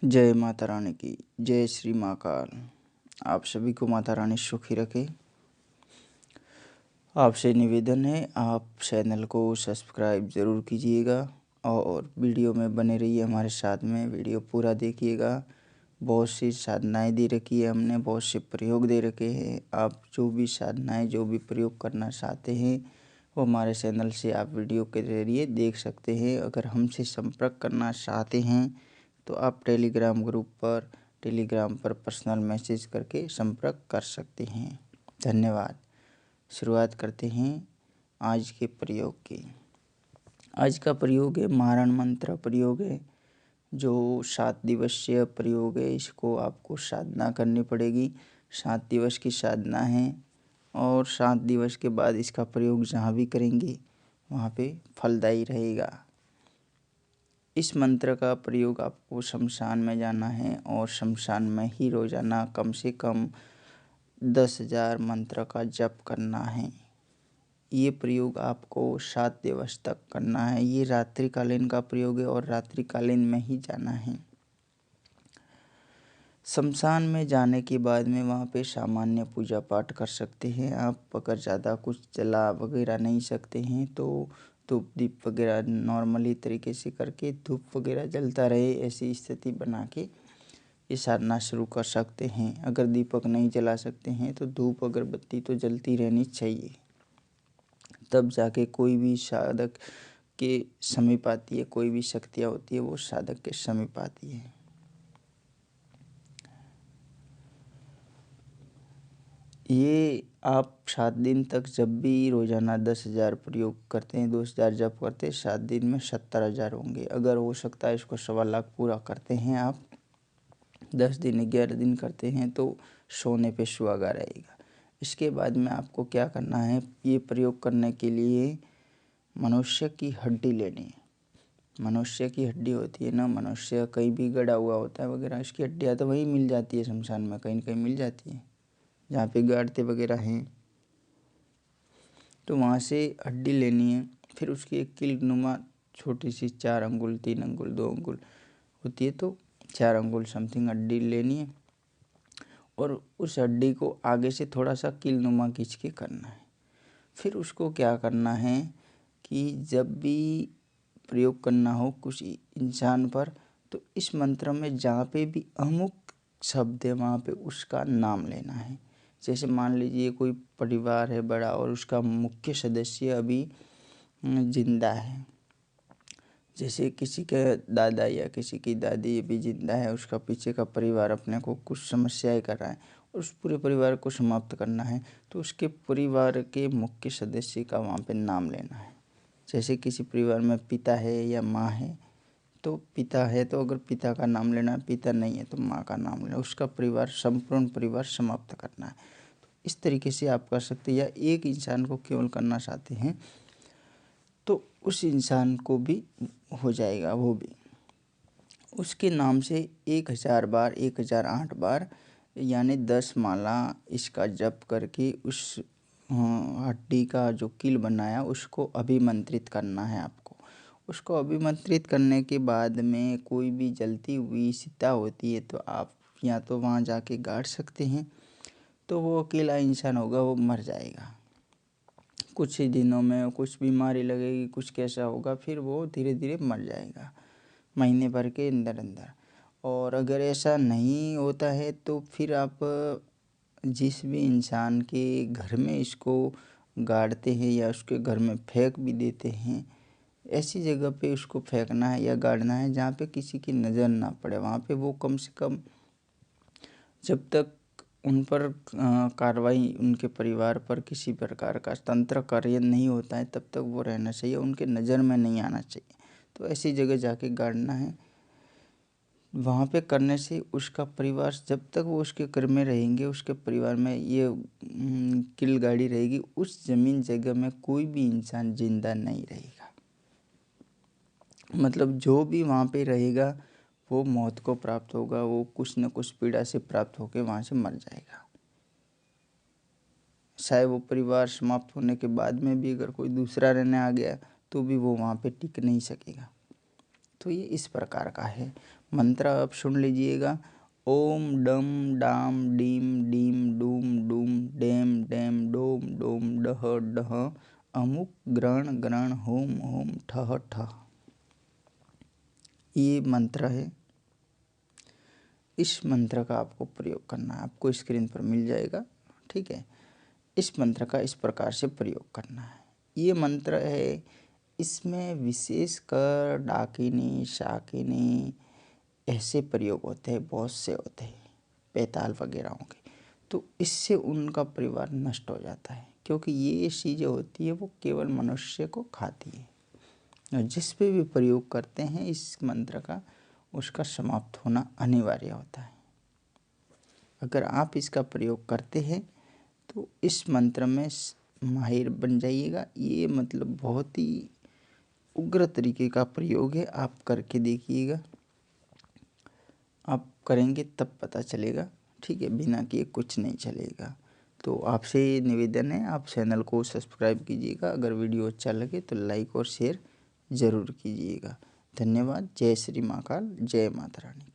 जय माता रानी की जय श्री महाकाल। आप सभी को माता रानी सुखी रखे। आपसे निवेदन है आप चैनल को सब्सक्राइब ज़रूर कीजिएगा और वीडियो में बने रहिए हमारे साथ में। वीडियो पूरा देखिएगा। बहुत सी साधनाएं दे रखी है हमने, बहुत से प्रयोग दे रखे हैं। आप जो भी साधनाएं जो भी प्रयोग करना चाहते हैं वो हमारे चैनल से आप वीडियो के जरिए देख सकते हैं। अगर हमसे संपर्क करना चाहते हैं तो आप टेलीग्राम पर पर्सनल मैसेज करके संपर्क कर सकते हैं। धन्यवाद। शुरुआत करते हैं आज के प्रयोग की। आज का प्रयोग है मारण मंत्र प्रयोग है, जो 7 दिवसीय प्रयोग है। इसको आपको साधना करनी पड़ेगी। 7 दिवस की साधना है और 7 दिवस के बाद इसका प्रयोग जहाँ भी करेंगे वहाँ पे फलदायी रहेगा। इस मंत्र का प्रयोग आपको शमशान में जाना है और शमशान में ही रोज़ाना कम से कम 10,000 मंत्र का जप करना है। ये प्रयोग आपको 7 दिवस तक करना है। ये रात्रिकालीन का प्रयोग है और रात्रिकालीन में ही जाना है। शमशान में जाने के बाद में वहाँ पे सामान्य पूजा पाठ कर सकते हैं आप। अगर ज़्यादा कुछ जला वगैरह नहीं सकते हैं तो धूप दीप वगैरह नॉर्मली तरीके से करके धूप वगैरह जलता रहे, ऐसी स्थिति बना के ये साधना शुरू कर सकते हैं। अगर दीपक नहीं जला सकते हैं तो धूप अगरबत्ती तो जलती रहनी चाहिए, तब जाके कोई भी साधक के समीप आती है। कोई भी शक्तियाँ होती है वो साधक के समीप आती है। ये आप 7 दिन तक जब भी रोज़ाना 10,000 प्रयोग करते हैं, 2,000 जप करते हैं, 7 दिन में 70,000 होंगे। अगर हो सकता है इसको 1.25 लाख पूरा करते हैं आप, 10 दिन 11 दिन करते हैं तो सोने पे सुहागा रहेगा। इसके बाद में आपको क्या करना है, ये प्रयोग करने के लिए मनुष्य की हड्डी लेनी है। मनुष्य की हड्डी होती है ना, मनुष्य कहीं भी गड़ा हुआ होता है वगैरह, इसकी हड्डियाँ तो वहीं मिल जाती है शमशान में, कहीं न कहीं मिल जाती है जहाँ पे गाड़ते वगैरह हैं। तो वहाँ से हड्डी लेनी है। फिर उसकी एक कीलनुमा छोटी सी 4 अंगुल 3 अंगुल 2 अंगुल होती है, तो 4 अंगुल समथिंग हड्डी लेनी है और उस हड्डी को आगे से थोड़ा सा कीलनुमा खींच के करना है। फिर उसको क्या करना है कि जब भी प्रयोग करना हो कुछ इंसान पर, तो इस मंत्र में जहाँ पे भी अमुक शब्द है वहाँ पे उसका नाम लेना है। जैसे मान लीजिए कोई परिवार है बड़ा और उसका मुख्य सदस्य अभी जिंदा है, जैसे किसी के दादा या किसी की दादी अभी जिंदा है, उसका पीछे का परिवार अपने को कुछ समस्याएं कर रहा है, उस पूरे परिवार को समाप्त करना है, तो उसके परिवार के मुख्य सदस्य का वहाँ पे नाम लेना है। जैसे किसी परिवार में पिता है या माँ है, तो पिता है तो अगर पिता का नाम लेना है, पिता नहीं है तो माँ का नाम लेना, उसका परिवार संपूर्ण परिवार समाप्त करना है। तो इस तरीके से आप कर सकते हैं। या एक इंसान को केवल करना चाहते हैं तो उस इंसान को भी हो जाएगा। वो भी उसके नाम से 1000 बार 1008 बार यानी 10 माला इसका जप करके उस हड्डी का जो कील बनाया उसको अभिमंत्रित करना है आपको। उसको अभिमंत्रित करने के बाद में कोई भी जलती हुई चिता होती है तो आप या तो वहाँ जाके गाड़ सकते हैं, तो वो अकेला इंसान होगा वो मर जाएगा। कुछ ही दिनों में कुछ बीमारी लगेगी, कुछ कैसा होगा, फिर वो धीरे धीरे मर जाएगा महीने भर के अंदर अंदर। और अगर ऐसा नहीं होता है तो फिर आप जिस भी इंसान के घर में इसको गाड़ते हैं या उसके घर में फेंक भी देते हैं, ऐसी जगह पे उसको फेंकना है या गाड़ना है जहाँ पे किसी की नज़र ना पड़े। वहाँ पे वो कम से कम जब तक उन पर कार्रवाई उनके परिवार पर किसी प्रकार का तंत्र कार्य नहीं होता है तब तक वो रहना चाहिए, उनके नज़र में नहीं आना चाहिए। तो ऐसी जगह जाके गाड़ना है। वहाँ पे करने से उसका परिवार जब तक वो उसके घर में रहेंगे, उसके परिवार में ये किल गाड़ी रहेगी, उस ज़मीन जगह में कोई भी इंसान जिंदा नहीं रहेगा। मतलब जो भी वहाँ पे रहेगा वो मौत को प्राप्त होगा, वो कुछ न कुछ पीड़ा से प्राप्त होकर वहाँ से मर जाएगा। चाहे वो परिवार समाप्त होने के बाद में भी अगर कोई दूसरा रहने आ गया तो भी वो वहाँ पे टिक नहीं सकेगा। तो ये इस प्रकार का है। मंत्र आप सुन लीजिएगा। ओम डम डाम डीम डीम डूम डूम डेम डेम डोम डोम डह डह अमुक ग्रहण ग्रहण होम होम ठह ठह। ये मंत्र है। इस मंत्र का आपको प्रयोग करना है, आपको स्क्रीन पर मिल जाएगा। ठीक है, इस मंत्र का इस प्रकार से प्रयोग करना है। ये मंत्र है, इसमें विशेषकर डाकिनी शाकिनी ऐसे प्रयोग होते हैं, बहुत से होते हैं, पैताल वगैरह होंगे, तो इससे उनका परिवार नष्ट हो जाता है, क्योंकि ये चीज़ें होती है वो केवल मनुष्य को खाती है। और जिस पे भी प्रयोग करते हैं इस मंत्र का, उसका समाप्त होना अनिवार्य होता है। अगर आप इसका प्रयोग करते हैं तो इस मंत्र में माहिर बन जाइएगा। ये मतलब बहुत ही उग्र तरीके का प्रयोग है, आप करके देखिएगा। आप करेंगे तब पता चलेगा। ठीक है, बिना किए कुछ नहीं चलेगा। तो आपसे निवेदन है, आप चैनल को सब्सक्राइब कीजिएगा। अगर वीडियो अच्छा लगे तो लाइक और शेयर ज़रूर कीजिएगा। धन्यवाद। जय श्री महाकाल, जय माता रानी।